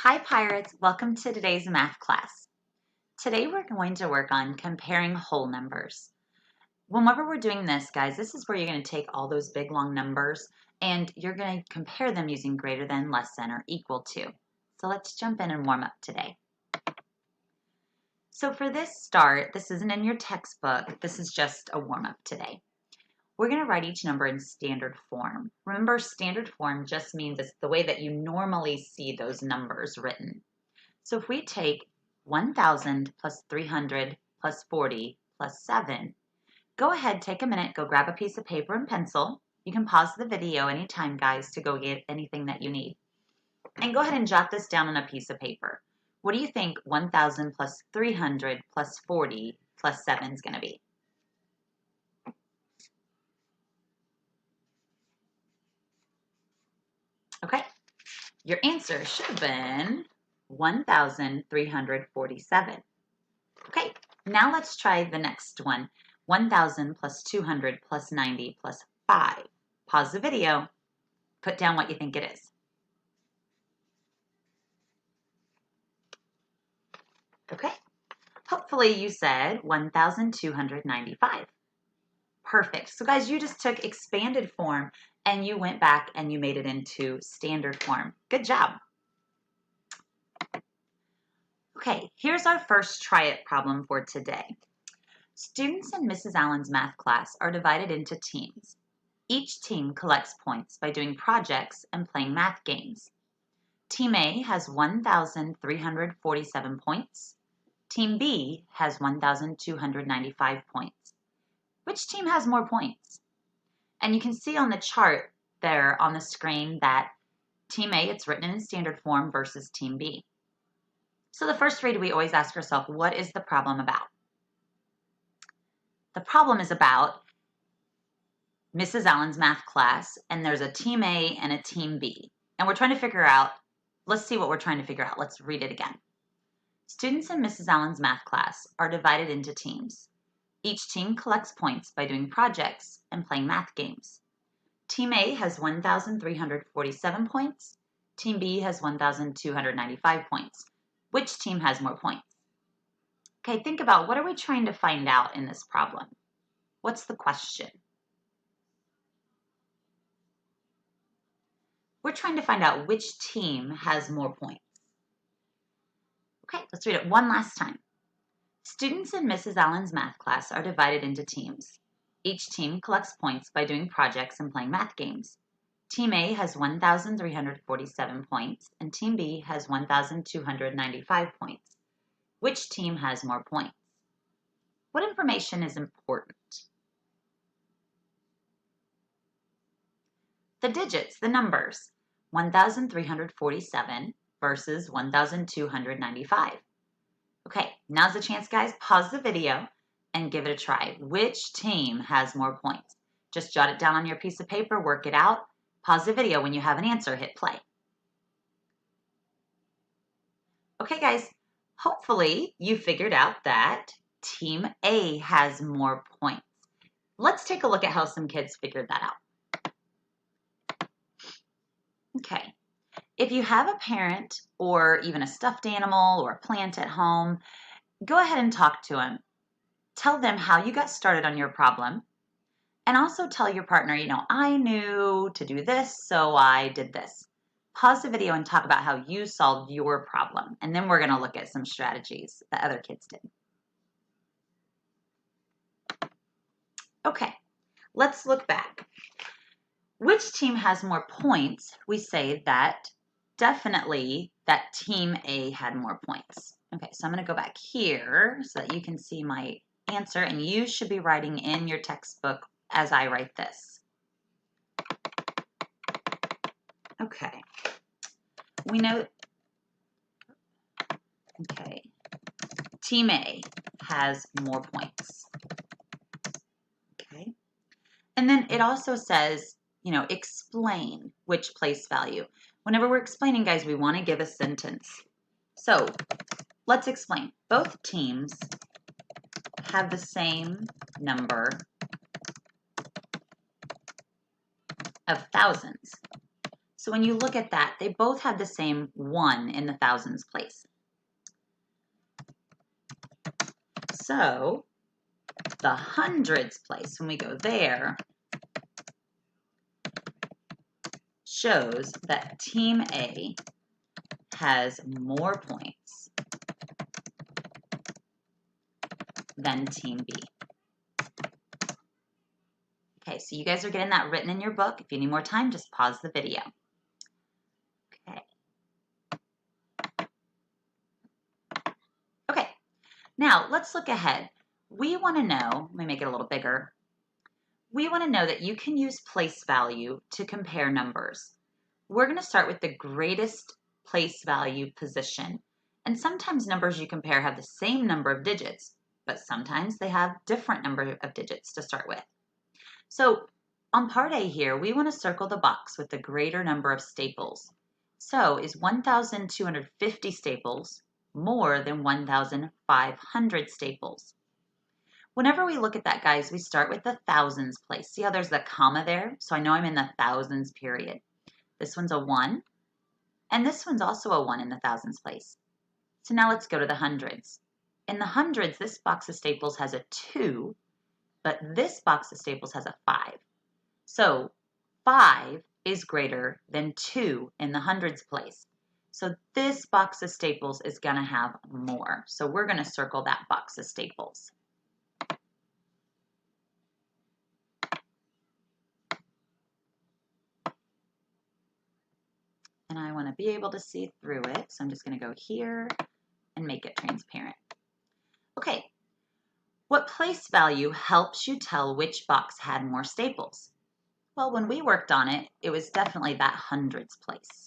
Hi Pirates, welcome to today's math class. Today we're going to work on comparing whole numbers. Whenever we're doing this, guys, this is where you're going to take all those big long numbers and you're going to compare them using greater than, less than, or equal to. So let's jump in and warm up today. So for this start, this isn't in your textbook, this is just a warm up today. We're going to write each number in standard form. Remember, standard form just means it's the way that you normally see those numbers written. So if we take 1,000 plus 300 plus 40 plus 7, go ahead, take a minute, go grab a piece of paper and pencil. You can pause the video anytime, guys, to go get anything that you need. And go ahead and jot this down on a piece of paper. What do you think 1,000 plus 300 plus 40 plus 7 is going to be? Okay, your answer should have been 1,347. Okay, now let's try the next one. 1,000 plus 200 plus 90 plus 5. Pause the video. Put down what you think it is. Okay, hopefully you said 1,295. Perfect. So guys, you just took expanded form and you went back and you made it into standard form. Good job. Okay, here's our first try it problem for today. Students in Mrs. Allen's math class are divided into teams. Each team collects points by doing projects and playing math games. Team A has 1,347 points. Team B has 1,295 points. Which team has more points? And you can see on the chart there on the screen that Team A, it's written in standard form versus Team B. So the first read, we always ask ourselves, what is the problem about? The problem is about Mrs. Allen's math class, and there's a Team A and a Team B. And we're trying to figure out, let's see what we're trying to figure out. Let's read it again. Students in Mrs. Allen's math class are divided into teams. Each team collects points by doing projects and playing math games. Team A has 1,347 points. Team B has 1,295 points. Which team has more points? Okay, think about what are we trying to find out in this problem? What's the question? We're trying to find out which team has more points. Okay, let's read it one last time. Students in Mrs. Allen's math class are divided into teams. Each team collects points by doing projects and playing math games. Team A has 1,347 points and Team B has 1,295 points. Which team has more points? What information is important? The digits, the numbers. 1,347 versus 1,295. Okay, now's the chance, guys. Pause the video and give it a try. Which team has more points? Just jot it down on your piece of paper, work it out. Pause the video. When you have an answer, hit play. Okay, guys, hopefully you figured out that Team A has more points. Let's take a look at how some kids figured that out. Okay, if you have a parent or even a stuffed animal or a plant at home, go ahead and talk to them. Tell them how you got started on your problem, and also tell your partner, I knew to do this, so I did this. Pause the video and talk about how you solved your problem, and then we're going to look at some strategies that other kids did. Okay, let's look back. Which team has more points? We say that definitely that Team A had more points. Okay, so I'm going to go back here so that you can see my answer, and you should be writing in your textbook as I write this. Okay, we know, okay, Team A has more points. Okay, and then it also says, explain which place value. Whenever we're explaining, guys, we want to give a sentence. So let's explain. Both teams have the same number of thousands. So when you look at that, they both have the same 1 in the thousands place. So the hundreds place, when we go there, shows that Team A has more points than Team B. Okay, so you guys are getting that written in your book. If you need more time, just pause the video. Okay. Okay, now let's look ahead. We want to know, let me make it a little bigger. We want to know that you can use place value to compare numbers. We're going to start with the greatest place value position. And sometimes numbers you compare have the same number of digits, but sometimes they have different number of digits to start with. So on part A here, we want to circle the box with the greater number of staples. So is 1,250 staples more than 1,500 staples? Whenever we look at that, guys, we start with the thousands place. See how there's the comma there? So I know I'm in the thousands period. This one's a 1, and this one's also a 1 in the thousands place. So now let's go to the hundreds. In the hundreds, this box of staples has a 2, but this box of staples has a 5. So 5 is greater than 2 in the hundreds place. So this box of staples is going to have more. So we're going to circle that box of staples. And I want to be able to see through it. So I'm just going to go here and make it transparent. Okay, what place value helps you tell which box had more staples? Well, when we worked on it, it was definitely that hundreds place.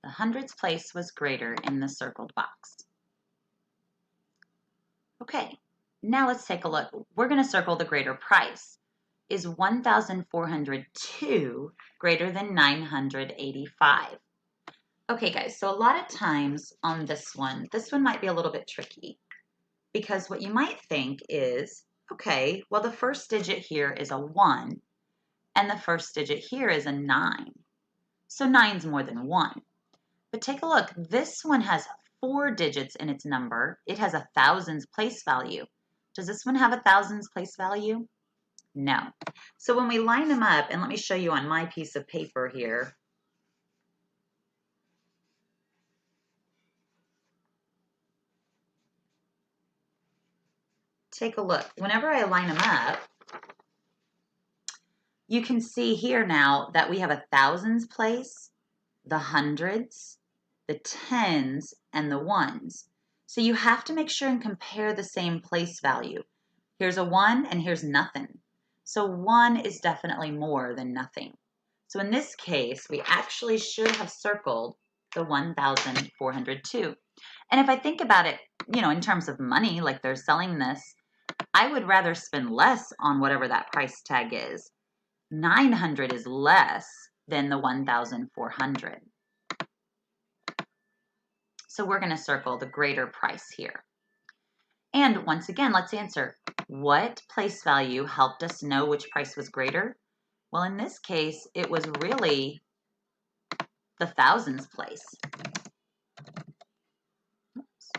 The hundreds place was greater in the circled box. Okay, now let's take a look. We're going to circle the greater price. Is 1,402 greater than 985? Okay, guys, so a lot of times on this one might be a little bit tricky because what you might think is, okay, well, the first digit here is a 1 and the first digit here is a 9. So 9's more than 1. But take a look, this one has 4 digits in its number. It has a thousands place value. Does this one have a thousands place value? No. So when we line them up, and let me show you on my piece of paper here. Take a look. Whenever I line them up, you can see here now that we have a thousands place, the hundreds, the tens, and the ones. So you have to make sure and compare the same place value. Here's a 1 and here's nothing. So 1 is definitely more than nothing. So in this case, we actually should have circled the 1,402. And if I think about it, in terms of money, like they're selling this, I would rather spend less on whatever that price tag is. 900 is less than the 1,400. So we're going to circle the greater price here. And once again, let's answer, what place value helped us know which price was greater? Well, in this case, it was really the thousands place. Oops.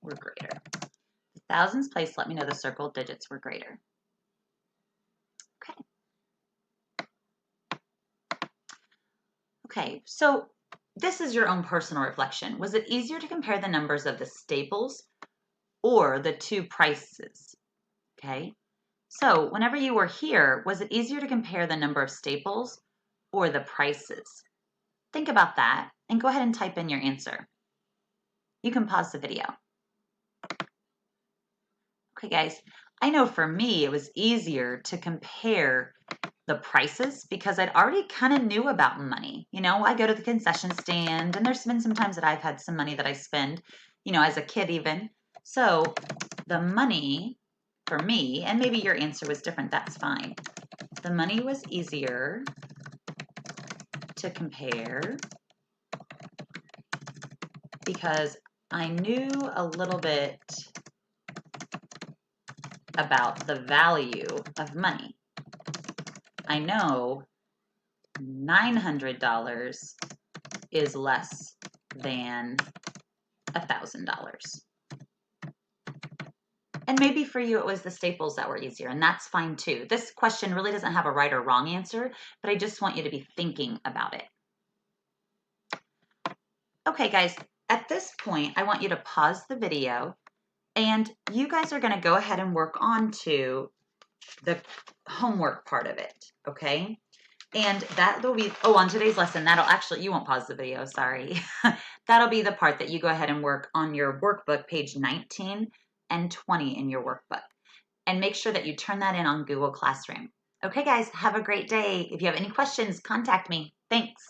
Were greater. The thousands place let me know the circled digits were greater. Okay, so this is your own personal reflection. Was it easier to compare the numbers of the staples or the two prices? Okay, so whenever you were here, was it easier to compare the number of staples or the prices? Think about that and go ahead and type in your answer. You can pause the video. Okay, guys, I know for me it was easier to compare the prices because I'd already kind of knew about money. You know, I go to the concession stand and there's been some times that I've had some money that I spend, you know, as a kid even. So the money for me, and maybe your answer was different, that's fine. The money was easier to compare because I knew a little bit about the value of money. I know $900 is less than $1,000. And maybe for you it was the staples that were easier, and that's fine too. This question really doesn't have a right or wrong answer, but I just want you to be thinking about it. Okay guys, at this point I want you to pause the video and you guys are going to go ahead and work on to the homework part of it, okay? And that'll be, oh, on today's lesson, that'll actually, you won't pause the video, sorry. That'll be the part that you go ahead and work on your workbook, page 19 and 20 in your workbook. And make sure that you turn that in on Google Classroom. Okay, guys, have a great day. If you have any questions, contact me. Thanks.